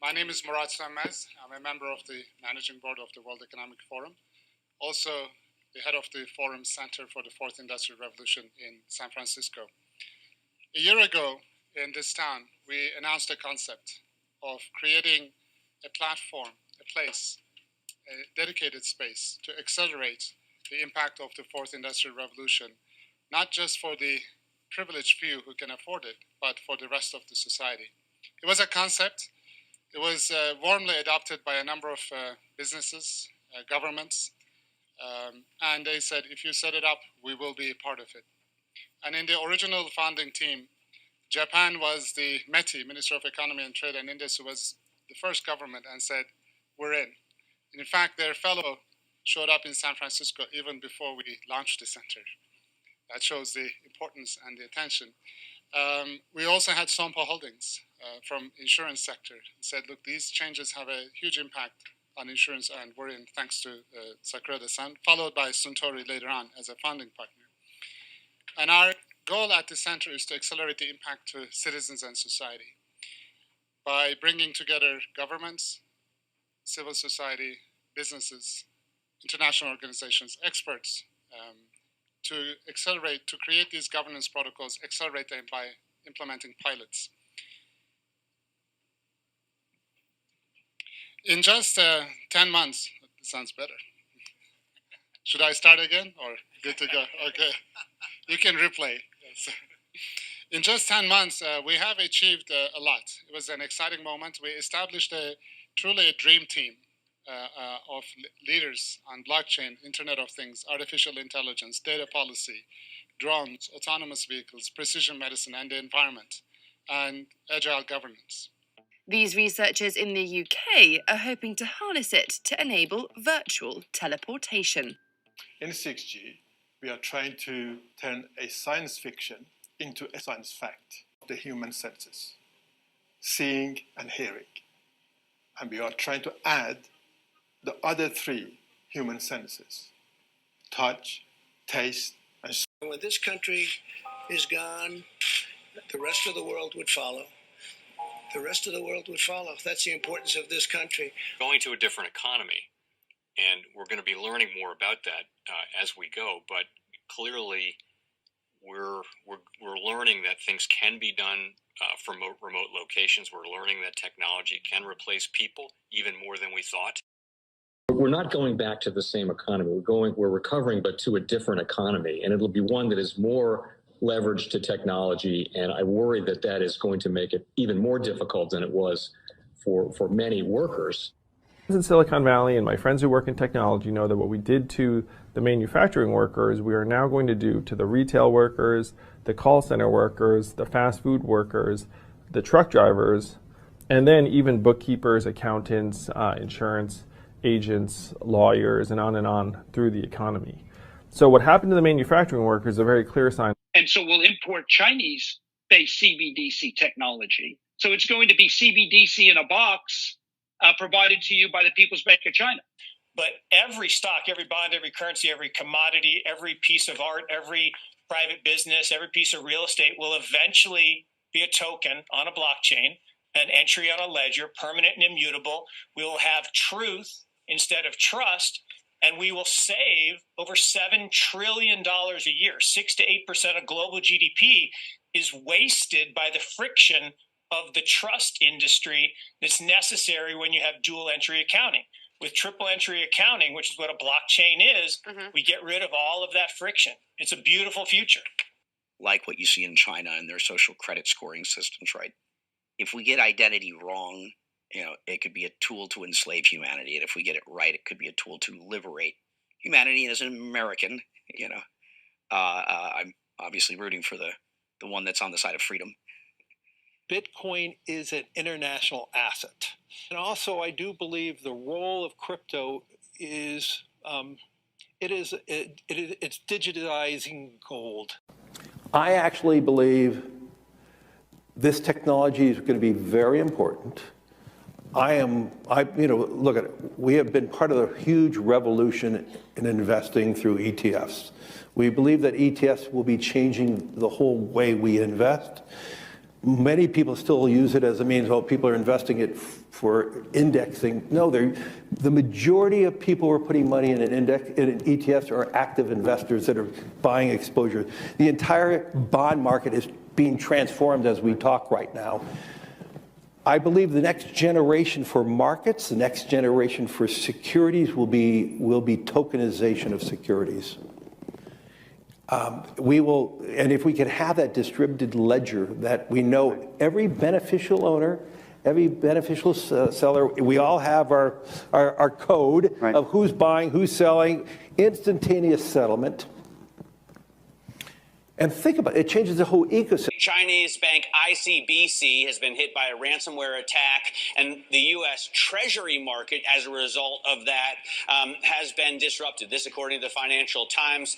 My name is Murat Sönmez. I'm a member of the Managing Board of the World Economic Forum, also the head of the Forum Center for the Fourth Industrial Revolution in San Francisco. A year ago in this town, we announced a concept of creating a platform, a place, a dedicated space to accelerate the impact of the Fourth Industrial Revolution, not just for the privileged few who can afford it, but for the rest of the society. It was a concept. It was warmly adopted by a number of businesses, governments, and they said, if you set it up, we will be a part of it. And in the original founding team, Japan was the METI, Minister of Economy and Trade and Industry, was the first government and said, we're in. And in fact, their fellow showed up in San Francisco even before we launched the center. That shows the importance and the attention. We also had Sompo Holdings from insurance sector and said, look, these changes have a huge impact on insurance, and we're in thanks to Sakura-san, followed by Suntory later on as a founding partner. And our goal at the center is to accelerate the impact to citizens and society by bringing together governments, civil society, businesses, international organizations, experts, to accelerate, to create these governance protocols, accelerate them by implementing pilots. In just 10 months, it sounds better. Should I start again or good to go? Okay, you can replay. Yes. In just 10 months, we have achieved a lot. It was an exciting moment. We established truly a dream team of leaders on blockchain, Internet of Things, artificial intelligence, data policy, drones, autonomous vehicles, precision medicine, and the environment, and agile governance. These researchers in the UK are hoping to harness it to enable virtual teleportation. In 6G, we are trying to turn a science fiction into a science fact of the human senses, seeing and hearing. And we are trying to add the other three human senses: touch, taste, and smell. When this country is gone, the rest of the world would follow. The rest of the world would follow. That's the importance of this country. Going to a different economy, and we're going to be learning more about that as we go. But clearly, we're learning that things can be done from remote locations. We're learning that technology can replace people even more than we thought. We're not going back to the same economy. We're recovering, but to a different economy, and it'll be one that is more leveraged to technology. And I worry that that is going to make it even more difficult than it was for many workers. In Silicon Valley, and my friends who work in technology know that what we did to the manufacturing workers, we are now going to do to the retail workers, the call center workers, the fast food workers, the truck drivers, and then even bookkeepers, accountants, insurance agents, lawyers, and on through the economy. So what happened to the manufacturing workers is a very clear sign. And so we'll import Chinese-based CBDC technology. So it's going to be CBDC in a box provided to you by the People's Bank of China. But every stock, every bond, every currency, every commodity, every piece of art, every private business, every piece of real estate will eventually be a token on a blockchain, an entry on a ledger, permanent and immutable. We will have truth instead of trust, and we will save over $7 trillion a year. 6 to 8% of global GDP is wasted by the friction of the trust industry that's necessary when you have dual entry accounting. With triple entry accounting, which is what a blockchain is, we get rid of all of that friction. It's a beautiful future. Like what you see in China and their social credit scoring systems, right? If we get identity wrong, it could be a tool to enslave humanity. And if we get it right, it could be a tool to liberate humanity. And as an American, I'm obviously rooting for the one that's on the side of freedom. Bitcoin is an international asset. And also, I do believe the role of crypto is, it's digitizing gold. I actually believe this technology is going to be very important. Look at it. We have been part of a huge revolution in investing through ETFs. We believe that ETFs will be changing the whole way we invest. Many people still use it as a means, people are investing it for indexing. No, the majority of people who are putting money in an ETFs are active investors that are buying exposure. The entire bond market is being transformed as we talk right now. I believe the next generation for markets, the next generation for securities will be tokenization of securities. We will, and if we can have that distributed ledger that we know every beneficial owner, every beneficial seller, we all have our code of who's buying, who's selling, instantaneous settlement. And think about it, it changes the whole ecosystem. Chinese bank ICBC has been hit by a ransomware attack, and the U.S. Treasury market, as a result of that, has been disrupted. This, according to the Financial Times.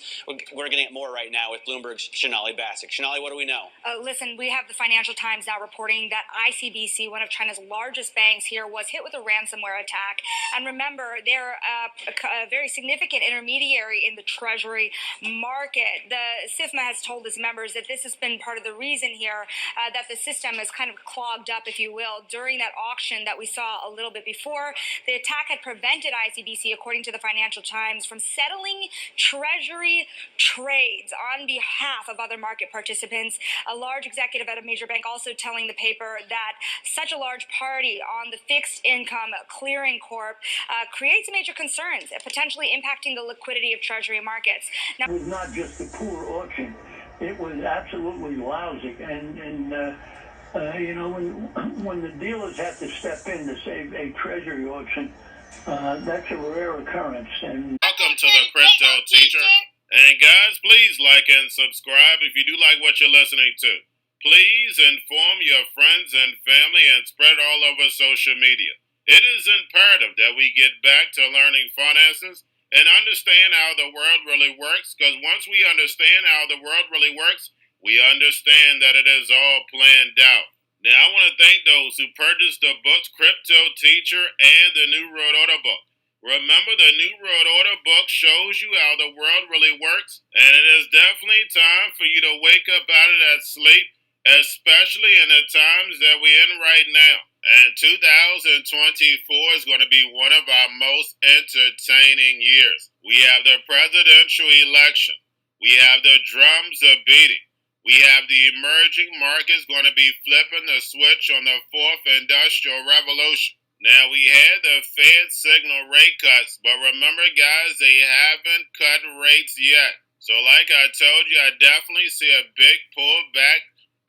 We're getting it more right now with Bloomberg's Shonali Bassick. Shonali, what do we know? Listen, we have the Financial Times now reporting that ICBC, one of China's largest banks here, was hit with a ransomware attack. And remember, they're a very significant intermediary in the Treasury market. The SIFMA has told its members that this has been part of the reason here that the system is kind of clogged up, if you will, during that auction that we saw a little bit before. The attack had prevented ICBC, according to the Financial Times, from settling Treasury trades on behalf of other market participants. A large executive at a major bank also telling the paper that such a large party on the fixed income clearing corp creates major concerns, potentially impacting the liquidity of Treasury markets. Now, it was not just a poor auction. It was absolutely lousy, and you know, when the dealers have to step in to save a Treasury auction, that's a rare occurrence. And welcome to the Crypto Teacher. And guys, please like and subscribe if you do like what you're listening to. Please inform your friends and family and spread it all over social media. It is imperative that we get back to learning finances and understand how the world really works, because once we understand how the world really works, we understand that it is all planned out. Now, I want to thank those who purchased the books Cryptoteacher and the New World Order book. Remember, the New World Order book shows you how the world really works, and it is definitely time for you to wake up out of that sleep, especially in the times that we're in right now. And 2024 is going to be one of our most entertaining years. We have the presidential election. We have the drums are beating. We have the emerging markets going to be flipping the switch on the fourth industrial revolution. Now, we had the Fed signal rate cuts, but remember, guys, they haven't cut rates yet. So like I told you, I definitely see a big pullback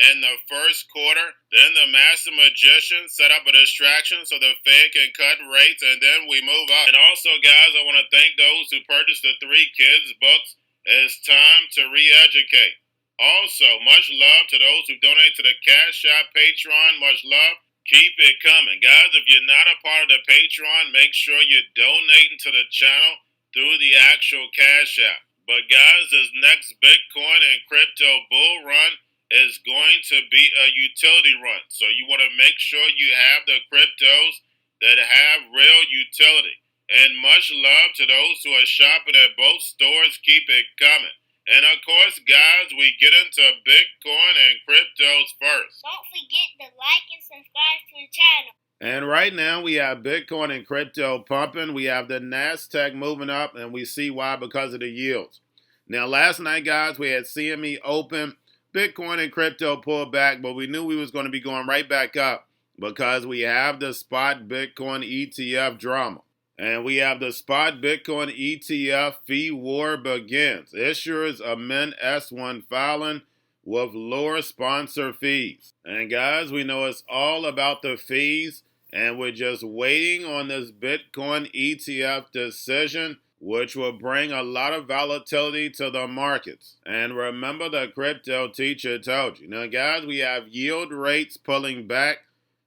in the first quarter. Then the master magician set up a distraction so the Fed can cut rates, and then we move up. And also, guys, I want to thank those who purchased the 3 kids books. It's time to re-educate. Also, much love to those who donate to the Cash App, Patreon. Much love. Keep it coming. Guys, if you're not a part of the Patreon, make sure you're donating to the channel through the actual Cash App. But guys, this next Bitcoin and crypto bull run is going to be a utility run. So you want to make sure you have the cryptos that have real utility. And much love to those who are shopping at both stores. Keep it coming. And of course, guys, we get into Bitcoin and cryptos first. Don't forget to like and subscribe to the channel. And right now, we have Bitcoin and crypto pumping. We have the NASDAQ moving up, and we see why, because of the yields. Now, last night, guys, we had CME open. Bitcoin and crypto pulled back, but we knew we was going to be going right back up because we have the Spot Bitcoin ETF drama. And we have the Spot Bitcoin ETF fee war begins. Issuers amend S1 filing with lower sponsor fees. And guys, we know it's all about the fees, and we're just waiting on this Bitcoin ETF decision, which will bring a lot of volatility to the markets. And remember, the Crypto Teacher told you. Now, guys, we have yield rates pulling back.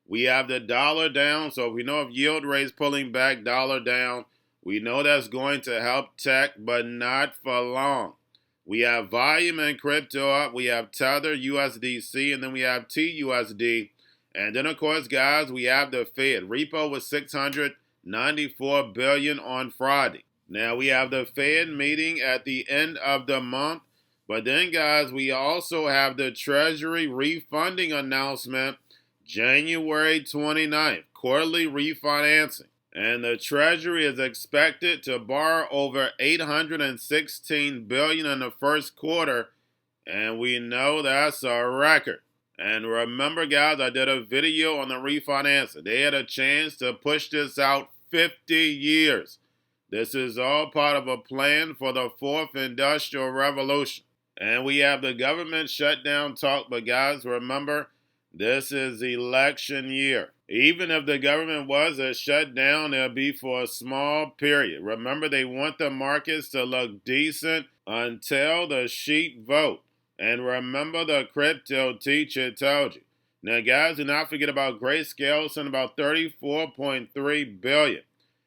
We have the dollar down, so we know if yield rates pulling back, dollar down, we know that's going to help tech, but not for long. We have volume in crypto up. We have Tether, USDC, and then we have TUSD. And then, of course, guys, we have the Fed. Repo was $694 billion on Friday. Now, we have the Fed meeting at the end of the month. But then, guys, we also have the Treasury refunding announcement January 29th, quarterly refinancing. And the Treasury is expected to borrow over $816 billion in the first quarter, and we know that's a record. And remember, guys, I did a video on the refinancing. They had a chance to push this out 50 years. This is all part of a plan for the fourth industrial revolution. And we have the government shutdown talk, but guys, remember, this is election year. Even if the government was a shutdown, it'll be for a small period. Remember, they want the markets to look decent until the sheep vote. And remember, the Cryptoteacher told you. Now, guys, do not forget about Grayscale. It's in about $34.3 billion.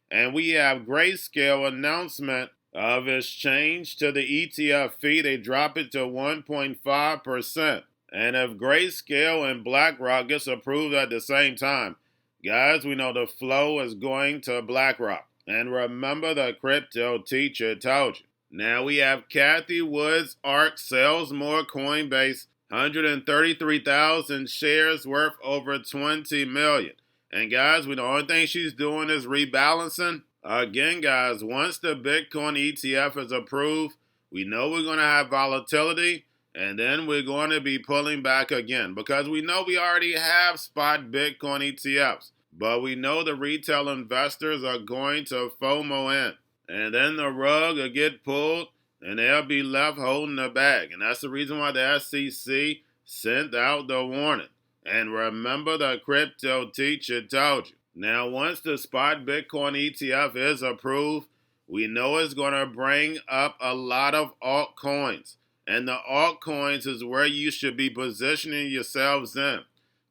And we have Grayscale announcement of its change to the ETF fee. They drop it to 1.5%. And if Grayscale and BlackRock gets approved at the same time, guys, we know the flow is going to BlackRock. And remember, the Cryptoteacher told you. Now we have Kathy Wood's ARK sells more Coinbase, 133,000 shares worth over $20 million. And guys, the only thing she's doing is rebalancing. Again, guys, once the Bitcoin ETF is approved, we know we're going to have volatility, and then we're going to be pulling back again because we know we already have spot Bitcoin ETFs, but we know the retail investors are going to FOMO in. And then the rug will get pulled, and they'll be left holding the bag. And that's the reason why the SEC sent out the warning. And remember, the Cryptoteacher told you. Now, once the spot Bitcoin ETF is approved, we know it's going to bring up a lot of altcoins. And the altcoins is where you should be positioning yourselves in.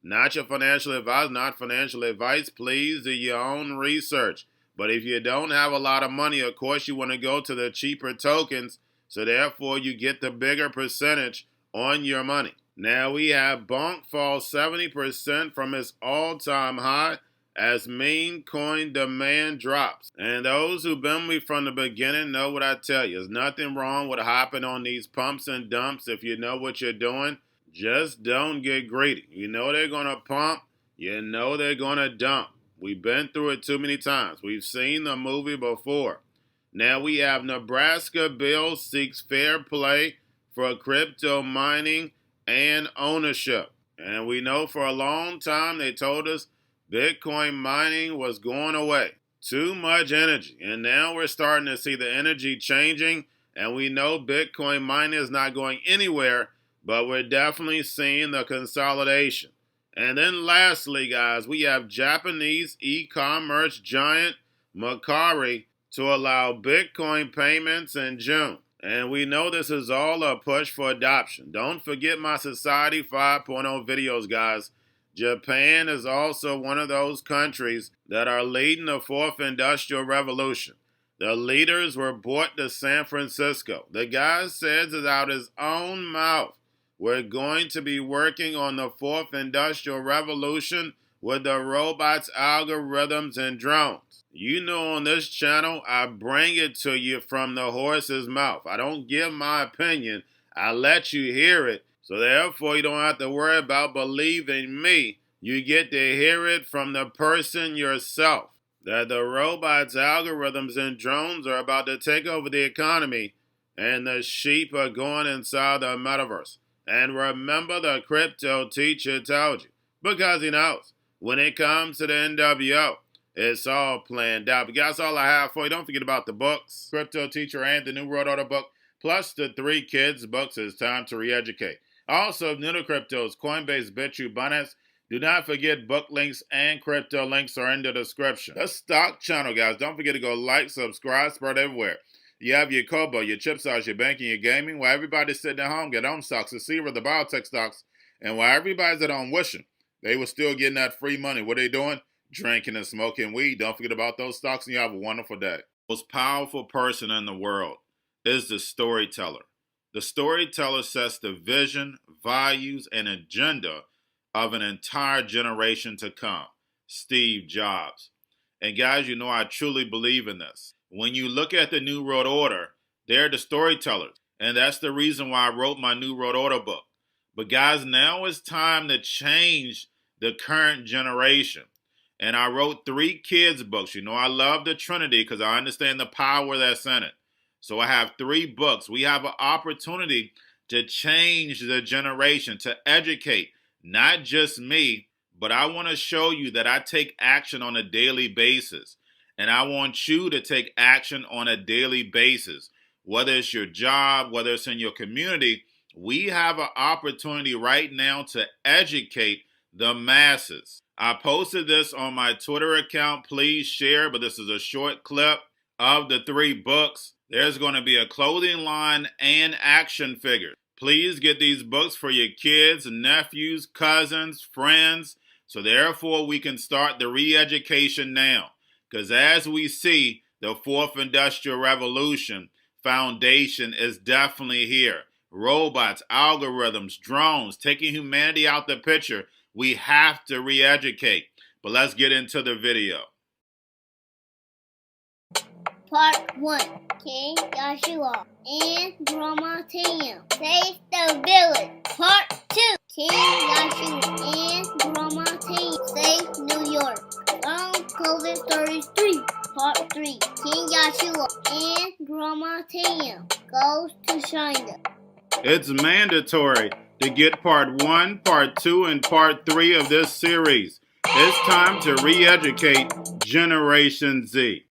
Not your financial advice, not financial advice. Please do your own research. But if you don't have a lot of money, of course, you want to go to the cheaper tokens, so therefore you get the bigger percentage on your money. Now we have Bonk fall 70% from its all-time high as meme coin demand drops. And those who've been with me from the beginning know what I tell you. There's nothing wrong with hopping on these pumps and dumps if you know what you're doing. Just don't get greedy. You know they're going to pump. You know they're going to dump. We've been through it too many times. We've seen the movie before. Now we have Nebraska bill seeks fair play for crypto mining and ownership. And we know for a long time they told us Bitcoin mining was going away. Too much energy. And now we're starting to see the energy changing. And we know Bitcoin mining is not going anywhere, but we're definitely seeing the consolidation. And then lastly, guys, we have Japanese e-commerce giant Mercari to allow Bitcoin payments in June. And we know this is all a push for adoption. Don't forget my Society 5.0 videos, guys. Japan is also one of those countries that are leading the fourth industrial revolution. The leaders were brought to San Francisco. The guy says it out his own mouth. We're going to be working on the fourth industrial revolution with the robots, algorithms, and drones. You know, on this channel, I bring it to you from the horse's mouth. I don't give my opinion. I let you hear it. So therefore, you don't have to worry about believing me. You get to hear it from the person yourself. That the robots, algorithms, and drones are about to take over the economy, and the sheep are going inside the metaverse. And remember, the Cryptoteacher told you, because he knows when it comes to the NWO, it's all planned out. But that's all I have for you. Don't forget about the books, Cryptoteacher and the New World Order book, plus the 3 kids' books. It's time to re-educate. Also, new to cryptos, Coinbase, Bitrue, Binance. Do not forget book links and crypto links are in the description. The stock channel, guys. Don't forget to go like, subscribe, spread everywhere. You have your Kobo, your chip stocks, your banking, your gaming. While everybody's sitting at home, get on stocks, the Seaver, the biotech stocks. And while everybody's at home wishing they were still getting that free money, what are they doing? Drinking and smoking weed. Don't forget about those stocks, and you have a wonderful day. The most powerful person in the world is the storyteller. The storyteller sets the vision, values, and agenda of an entire generation to come. Steve Jobs. And guys, you know I truly believe in this. When you look at the New World Order, they're the storytellers. And that's the reason why I wrote my New World Order book. But guys, now it's time to change the current generation. And I wrote 3 kids books. You know, I love the Trinity because I understand the power that's in it. So I have 3 books. We have an opportunity to change the generation, to educate, not just me, but I want to show you that I take action on a daily basis. And I want you to take action on a daily basis. Whether it's your job, whether it's in your community, we have an opportunity right now to educate the masses. I posted this on my Twitter account. Please share, but this is a short clip of the 3 books. There's going to be a clothing line and action figures. Please get these books for your kids, nephews, cousins, friends, so therefore we can start the re-education now. Because as we see, the 4th Industrial Revolution foundation is definitely here. Robots, algorithms, drones, taking humanity out the picture. We have to re-educate. But let's get into the video. Part 1. King Joshua and Grandma Tam save the village. Part 2. King Joshua and Grandma Tam save New York from COVID-33. Part 3. King Joshua and Grandma Tam goes to China. It's mandatory to get part 1, part 2, and part 3 of this series. It's time to re-educate Generation Z.